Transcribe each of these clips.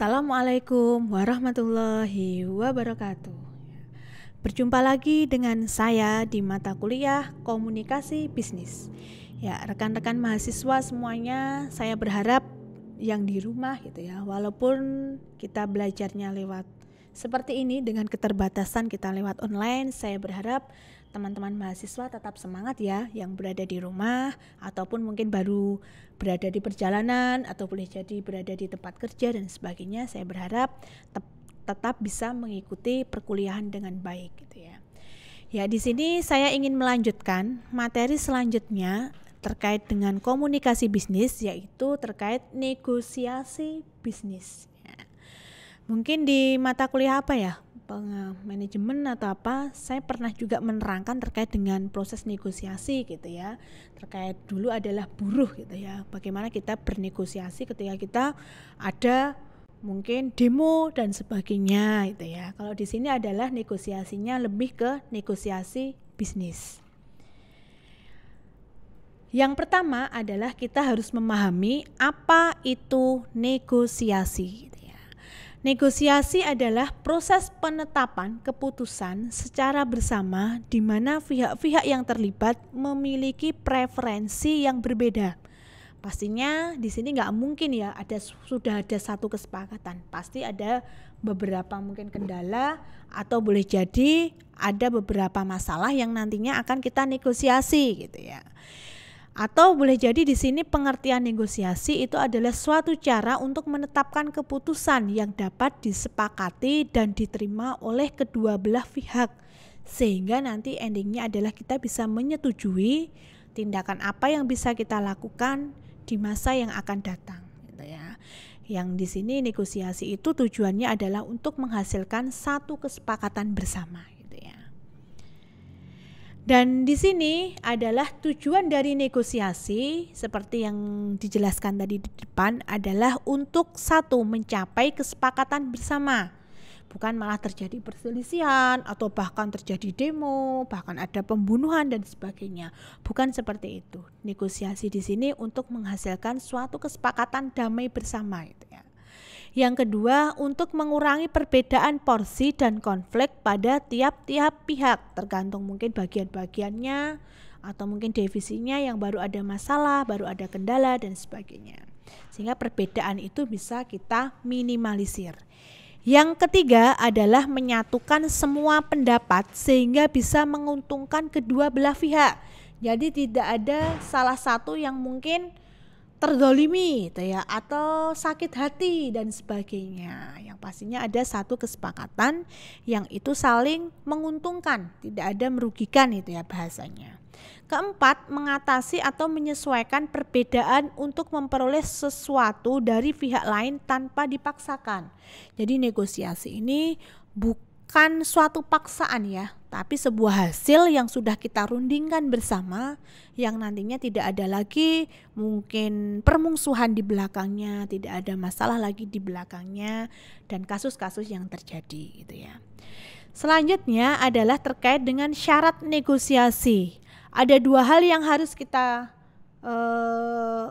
Assalamualaikum warahmatullahi wabarakatuh. Berjumpa lagi dengan saya di mata kuliah Komunikasi Bisnis. Ya, rekan-rekan mahasiswa semuanya, saya berharap yang di rumah gitu ya, walaupun kita belajarnya lewat seperti ini dengan keterbatasan kita lewat online, saya berharap teman-teman mahasiswa tetap semangat ya, yang berada di rumah ataupun mungkin baru berada di perjalanan atau boleh jadi berada di tempat kerja dan sebagainya. Saya berharap tetap bisa mengikuti perkuliahan dengan baik gitu ya. Ya, di sini saya ingin melanjutkan materi selanjutnya terkait dengan komunikasi bisnis, yaitu terkait negosiasi bisnis. Ya. Mungkin di mata kuliah apa ya? Manajemen atau apa, saya pernah juga menerangkan terkait dengan proses negosiasi gitu ya. Terkait dulu adalah buruh gitu ya. Bagaimana kita bernegosiasi ketika kita ada mungkin demo dan sebagainya gitu ya. Kalau di sini adalah negosiasinya lebih ke negosiasi bisnis. Yang pertama adalah kita harus memahami apa itu negosiasi. Negosiasi adalah proses penetapan keputusan secara bersama di mana pihak-pihak yang terlibat memiliki preferensi yang berbeda. Pastinya di sini nggak mungkin ya sudah ada satu kesepakatan. Pasti ada beberapa mungkin kendala atau boleh jadi ada beberapa masalah yang nantinya akan kita negosiasi gitu ya. Atau boleh jadi di sini pengertian negosiasi itu adalah suatu cara untuk menetapkan keputusan yang dapat disepakati dan diterima oleh kedua belah pihak, sehingga nanti endingnya adalah kita bisa menyetujui tindakan apa yang bisa kita lakukan di masa yang akan datang gitu ya. Yang di sini negosiasi itu tujuannya adalah untuk menghasilkan satu kesepakatan bersama. Dan di sini adalah tujuan dari negosiasi seperti yang dijelaskan tadi di depan adalah untuk satu, mencapai kesepakatan bersama. Bukan malah terjadi perselisihan atau bahkan terjadi demo, bahkan ada pembunuhan dan sebagainya. Bukan seperti itu. Negosiasi di sini untuk menghasilkan suatu kesepakatan damai bersama gitu ya. Yang kedua, untuk mengurangi perbedaan porsi dan konflik pada tiap-tiap pihak, tergantung mungkin bagian-bagiannya atau mungkin divisinya yang baru ada masalah, baru ada kendala dan sebagainya. Sehingga perbedaan itu bisa kita minimalisir. Yang ketiga adalah menyatukan semua pendapat sehingga bisa menguntungkan kedua belah pihak. Jadi tidak ada salah satu yang mungkin terzolimi gitu ya, atau sakit hati dan sebagainya. Yang pastinya ada satu kesepakatan yang itu saling menguntungkan, tidak ada merugikan itu ya bahasanya. Keempat, mengatasi atau menyesuaikan perbedaan untuk memperoleh sesuatu dari pihak lain tanpa dipaksakan. Jadi negosiasi ini bukan suatu paksaan ya, tapi sebuah hasil yang sudah kita rundingkan bersama, yang nantinya tidak ada lagi mungkin permusuhan di belakangnya, tidak ada masalah lagi di belakangnya dan kasus-kasus yang terjadi gitu ya. Selanjutnya adalah terkait dengan syarat negosiasi. Ada dua hal yang harus kita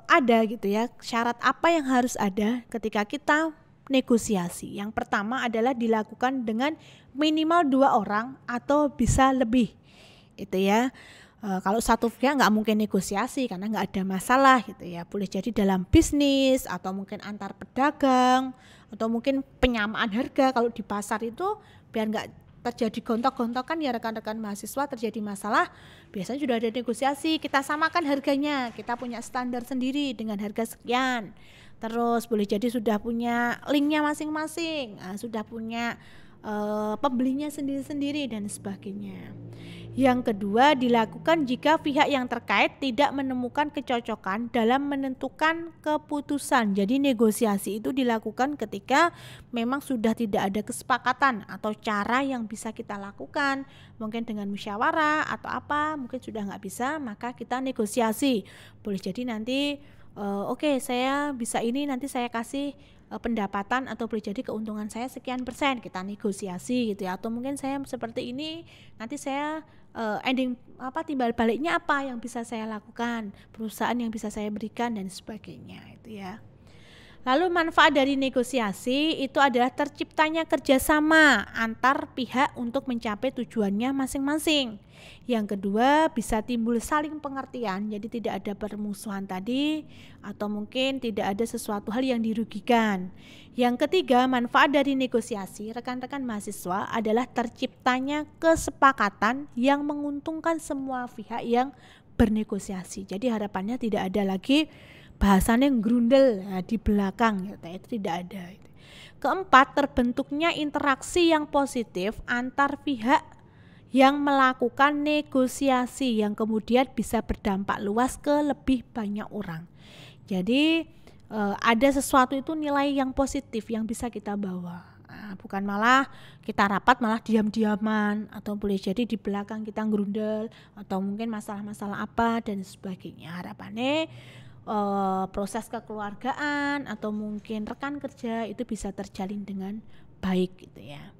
ada gitu ya. Syarat apa yang harus ada ketika kita negosiasi? Yang pertama adalah dilakukan dengan minimal 2 orang atau bisa lebih itu ya. Kalau satu pihak nggak mungkin negosiasi karena nggak ada masalah gitu ya. Boleh jadi dalam bisnis atau mungkin antar pedagang atau mungkin penyamaan harga. Kalau di pasar itu biar nggak terjadi gontok-gontokan ya rekan-rekan mahasiswa, terjadi masalah biasanya sudah ada negosiasi, kita samakan harganya, kita punya standar sendiri dengan harga sekian. Terus boleh jadi sudah punya linknya masing-masing, sudah punya pembelinya sendiri-sendiri dan sebagainya. Yang kedua, dilakukan jika pihak yang terkait tidak menemukan kecocokan dalam menentukan keputusan. Jadi negosiasi itu dilakukan ketika memang sudah tidak ada kesepakatan atau cara yang bisa kita lakukan, mungkin dengan musyawarah atau apa, mungkin sudah nggak bisa, maka kita negosiasi. Boleh jadi nanti oke, saya bisa ini, nanti saya kasih pendapatan atau boleh jadi keuntungan saya sekian persen, kita negosiasi gitu ya. Atau mungkin saya seperti ini, nanti saya ending timbal baliknya apa yang bisa saya lakukan, perusahaan yang bisa saya berikan dan sebagainya itu ya. Lalu manfaat dari negosiasi itu adalah terciptanya kerjasama antar pihak untuk mencapai tujuannya masing-masing. Yang kedua, bisa timbul saling pengertian, jadi tidak ada permusuhan tadi atau mungkin tidak ada sesuatu hal yang dirugikan. Yang ketiga, manfaat dari negosiasi rekan-rekan mahasiswa adalah terciptanya kesepakatan yang menguntungkan semua pihak yang bernegosiasi. Jadi harapannya tidak ada lagi bahasannya grundel di belakang, itu tidak ada. Keempat, terbentuknya interaksi yang positif antar pihak yang melakukan negosiasi yang kemudian bisa berdampak luas ke lebih banyak orang. Jadi ada sesuatu itu nilai yang positif yang bisa kita bawa. Bukan malah kita rapat malah diam-diaman, atau boleh jadi di belakang kita grundel atau mungkin masalah-masalah apa dan sebagainya. Harapannya proses kekeluargaan atau mungkin rekan kerja itu bisa terjalin dengan baik gitu ya.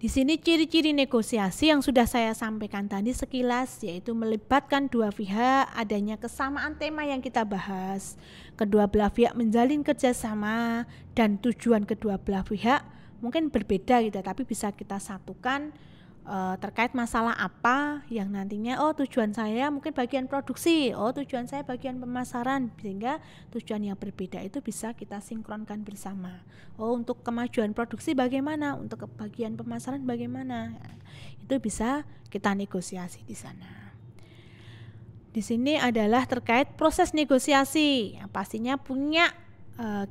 Di sini ciri-ciri negosiasi yang sudah saya sampaikan tadi sekilas, yaitu melibatkan dua pihak, adanya kesamaan tema yang kita bahas, kedua belah pihak menjalin kerjasama, dan tujuan kedua belah pihak mungkin berbeda gitu, tapi bisa kita satukan terkait masalah apa yang nantinya tujuan saya mungkin bagian produksi, tujuan saya bagian pemasaran, sehingga tujuan yang berbeda itu bisa kita sinkronkan bersama. Untuk kemajuan produksi bagaimana, untuk bagian pemasaran bagaimana, itu bisa kita negosiasi di sana. Di sini adalah terkait proses negosiasi, pastinya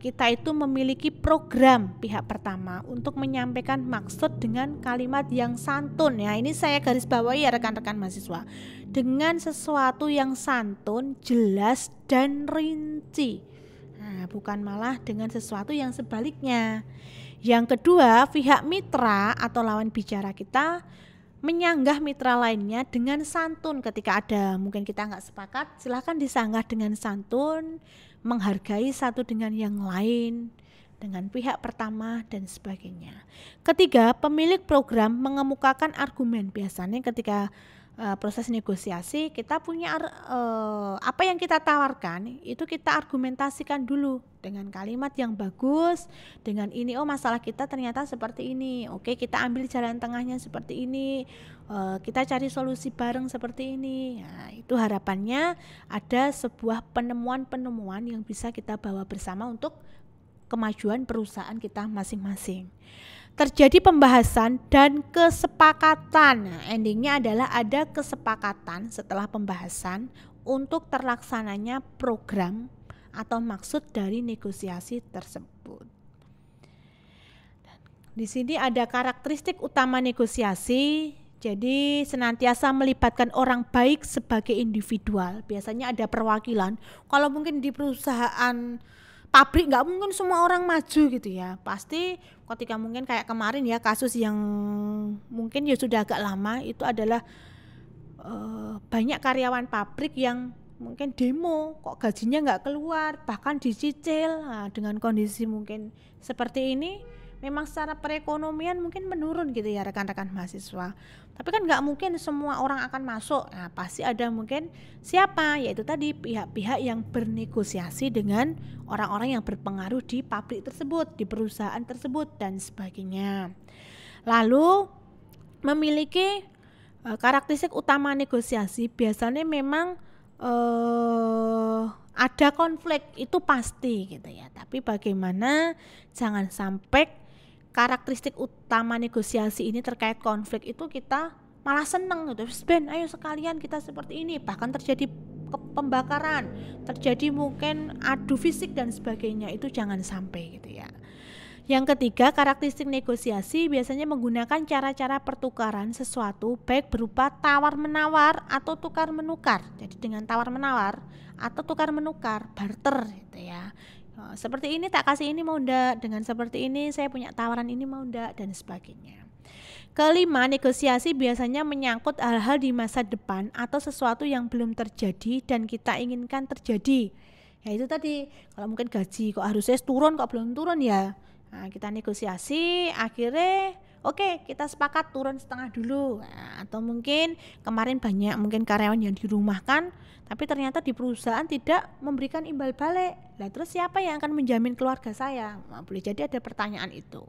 kita itu memiliki program pihak pertama untuk menyampaikan maksud dengan kalimat yang santun. Ya, ini saya garis bawahi ya rekan-rekan mahasiswa. Dengan sesuatu yang santun, jelas dan rinci. Bukan malah dengan sesuatu yang sebaliknya. Yang kedua, pihak mitra atau lawan bicara kita menyanggah mitra lainnya dengan santun. Ketika ada mungkin kita nggak sepakat, silahkan disanggah dengan santun, menghargai satu dengan yang lain, dengan pihak pertama dan sebagainya. Ketiga, pemilik program mengemukakan argumen. Biasanya ketika proses negosiasi kita punya apa yang kita tawarkan itu kita argumentasikan dulu dengan kalimat yang bagus, dengan ini masalah kita ternyata seperti ini, oke kita ambil jalan tengahnya seperti ini, kita cari solusi bareng seperti ini. Nah, itu harapannya ada sebuah penemuan-penemuan yang bisa kita bawa bersama untuk kemajuan perusahaan kita masing-masing. Terjadi pembahasan dan kesepakatan. Nah, endingnya adalah ada kesepakatan setelah pembahasan untuk terlaksananya program atau maksud dari negosiasi tersebut. Di sini ada karakteristik utama negosiasi. Jadi senantiasa melibatkan orang baik sebagai individual. Biasanya ada perwakilan. Kalau mungkin di perusahaan pabrik nggak mungkin semua orang maju gitu ya. Pasti ketika mungkin kayak kemarin ya kasus yang mungkin ya sudah agak lama, itu adalah banyak karyawan pabrik yang mungkin demo kok gajinya nggak keluar, bahkan dicicil. Nah, dengan kondisi mungkin seperti ini memang secara perekonomian mungkin menurun gitu ya rekan-rekan mahasiswa. Tapi kan nggak mungkin semua orang akan masuk. Nah, pasti ada mungkin siapa, yaitu tadi pihak-pihak yang bernegosiasi dengan orang-orang yang berpengaruh di pabrik tersebut, di perusahaan tersebut dan sebagainya. Lalu memiliki karakteristik utama negosiasi, biasanya memang ada konflik, itu pasti gitu ya. Tapi bagaimana jangan sampai karakteristik utama negosiasi ini terkait konflik itu kita malah seneng gitu. Ben, ayo sekalian kita seperti ini. Bahkan terjadi pembakaran, terjadi mungkin adu fisik dan sebagainya, itu jangan sampai gitu ya. Yang ketiga, karakteristik negosiasi biasanya menggunakan cara-cara pertukaran sesuatu, baik berupa tawar-menawar atau tukar-menukar. Jadi dengan tawar-menawar atau tukar-menukar, barter gitu ya. Seperti ini tak kasih ini mau ndak, dengan seperti ini saya punya tawaran ini mau ndak, dan sebagainya. Kelima, negosiasi biasanya menyangkut hal-hal di masa depan atau sesuatu yang belum terjadi dan kita inginkan terjadi. Ya itu tadi, kalau mungkin gaji kok harusnya turun kok belum turun ya. Nah, kita negosiasi, akhirnya Oke, kita sepakat turun setengah dulu. Nah, atau mungkin kemarin banyak mungkin karyawan yang dirumahkan, tapi ternyata di perusahaan tidak memberikan imbal balik. Nah, terus siapa yang akan menjamin keluarga saya? Nah, boleh jadi ada pertanyaan itu.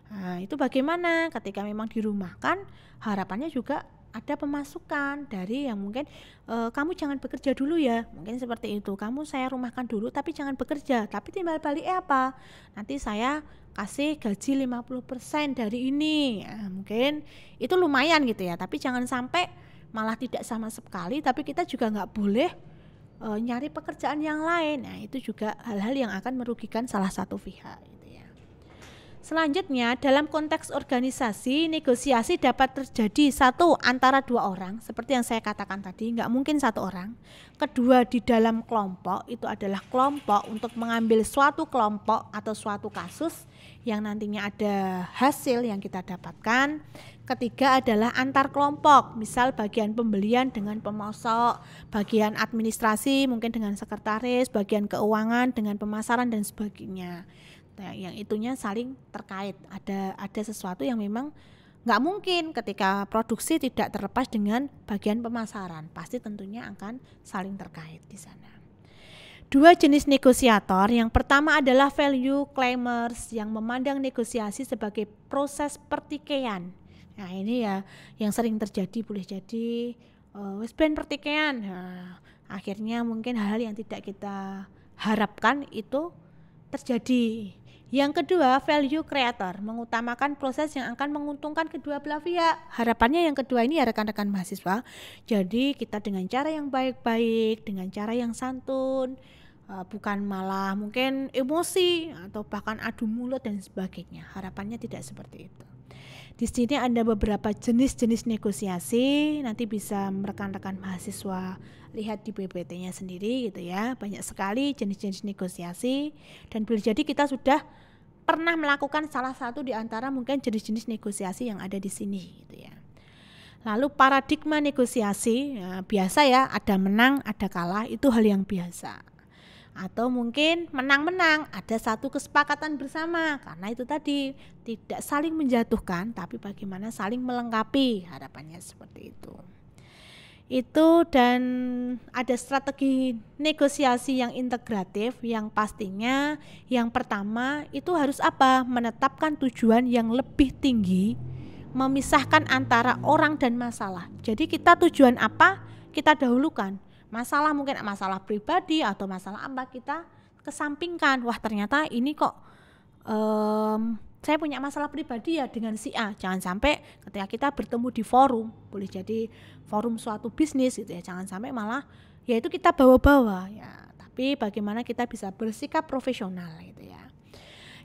Nah, itu bagaimana ketika memang dirumahkan, harapannya juga ada pemasukan dari yang mungkin kamu jangan bekerja dulu ya, mungkin seperti itu. Kamu saya rumahkan dulu tapi jangan bekerja, tapi timbal baliknya apa? Nanti saya kasih gaji 50% dari ini. Nah, mungkin itu lumayan gitu ya, tapi jangan sampai malah tidak sama sekali, tapi kita juga nggak boleh nyari pekerjaan yang lain. Nah, itu juga hal-hal yang akan merugikan salah satu pihak gitu ya. Selanjutnya, dalam konteks organisasi, negosiasi dapat terjadi satu antara dua orang, seperti yang saya katakan tadi, nggak mungkin satu orang. Kedua, di dalam kelompok, itu adalah kelompok untuk mengambil suatu kelompok atau suatu kasus yang nantinya ada hasil yang kita dapatkan. Ketiga adalah antar kelompok, misal bagian pembelian dengan pemasok, bagian administrasi mungkin dengan sekretaris, bagian keuangan dengan pemasaran dan sebagainya. Nah, yang itunya saling terkait, ada sesuatu yang memang nggak mungkin ketika produksi tidak terlepas dengan bagian pemasaran, pasti tentunya akan saling terkait di sana. Dua jenis negosiator, yang pertama adalah value claimers yang memandang negosiasi sebagai proses pertikaian. Nah, ini ya yang sering terjadi, boleh jadi wis ben pertikaian. Nah, akhirnya mungkin hal-hal yang tidak kita harapkan itu terjadi. Yang kedua, value creator, mengutamakan proses yang akan menguntungkan kedua belah pihak. Harapannya yang kedua ini ya rekan-rekan mahasiswa. Jadi kita dengan cara yang baik-baik, dengan cara yang santun, bukan malah mungkin emosi atau bahkan adu mulut dan sebagainya. Harapannya tidak seperti itu. Di sini ada beberapa jenis-jenis negosiasi, nanti bisa rekan-rekan mahasiswa lihat di PPT-nya sendiri gitu ya. Banyak sekali jenis-jenis negosiasi dan boleh jadi kita sudah pernah melakukan salah satu di antara mungkin jenis-jenis negosiasi yang ada di sini gitu ya. Lalu paradigma negosiasi, ya, biasa ya, ada menang, ada kalah, itu hal yang biasa. Atau mungkin menang-menang, ada satu kesepakatan bersama, karena itu tadi tidak saling menjatuhkan tapi bagaimana saling melengkapi, harapannya seperti itu. Dan ada strategi negosiasi yang integratif yang pastinya yang pertama itu harus apa? Menetapkan tujuan yang lebih tinggi, memisahkan antara orang dan masalah. Jadi kita tujuan apa? Kita dahulukan. Masalah mungkin masalah pribadi atau masalah apa kita kesampingkan. Wah, ternyata ini kok saya punya masalah pribadi ya dengan si A. Jangan sampai ketika kita bertemu di forum, boleh jadi forum suatu bisnis gitu ya, jangan sampai malah ya itu kita bawa-bawa ya. Tapi bagaimana kita bisa bersikap profesional gitu ya.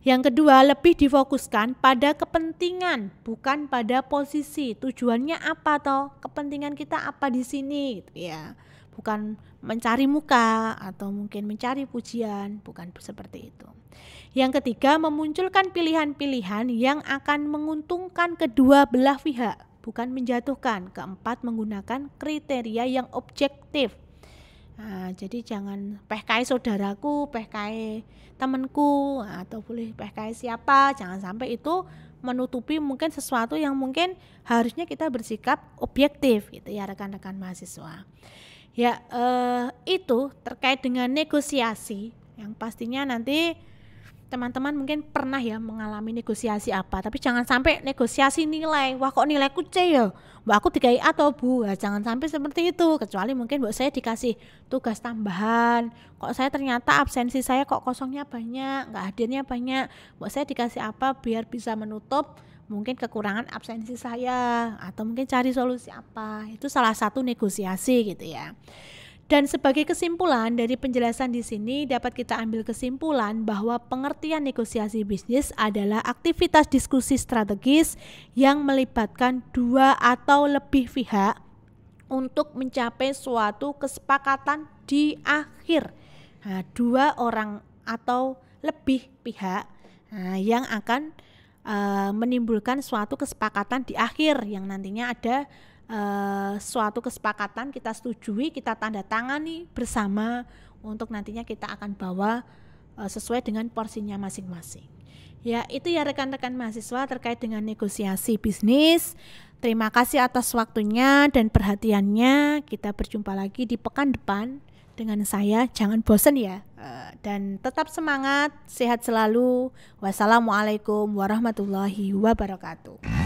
Yang kedua, lebih difokuskan pada kepentingan, bukan pada posisi. Tujuannya apa toh? Kepentingan kita apa di sini gitu ya. Bukan mencari muka atau mungkin mencari pujian, bukan seperti itu. Yang ketiga, memunculkan pilihan-pilihan yang akan menguntungkan kedua belah pihak, bukan menjatuhkan. Keempat, menggunakan kriteria yang objektif. Nah, jadi jangan pehkai saudaraku, pehkai temanku, atau boleh pehkai siapa, jangan sampai itu menutupi mungkin sesuatu yang mungkin harusnya kita bersikap objektif gitu ya rekan-rekan mahasiswa. Ya, itu terkait dengan negosiasi yang pastinya nanti teman-teman mungkin pernah ya mengalami negosiasi apa, tapi jangan sampai negosiasi nilai. Wah, kok nilaiku C ya? Mbak aku dikai A atau Bu? Nah, jangan sampai seperti itu, kecuali mungkin buat saya dikasih tugas tambahan. Kok saya ternyata absensi saya kok kosongnya banyak, nggak hadirnya banyak. Buat saya dikasih apa biar bisa menutup mungkin kekurangan absensi saya, atau mungkin cari solusi apa. Itu salah satu negosiasi gitu ya. Dan sebagai kesimpulan dari penjelasan di sini dapat kita ambil kesimpulan bahwa pengertian negosiasi bisnis adalah aktivitas diskusi strategis yang melibatkan dua atau lebih pihak untuk mencapai suatu kesepakatan di akhir. Nah, dua orang atau lebih pihak yang akan menimbulkan suatu kesepakatan di akhir yang nantinya ada suatu kesepakatan kita setujui, kita tanda tangani bersama untuk nantinya kita akan bawa sesuai dengan porsinya masing-masing. Ya, itu ya rekan-rekan mahasiswa terkait dengan negosiasi bisnis. Terima kasih atas waktunya dan perhatiannya. Kita berjumpa lagi di pekan depan dengan saya. Jangan bosan ya. Dan tetap semangat, sehat selalu. Wassalamualaikum warahmatullahi wabarakatuh.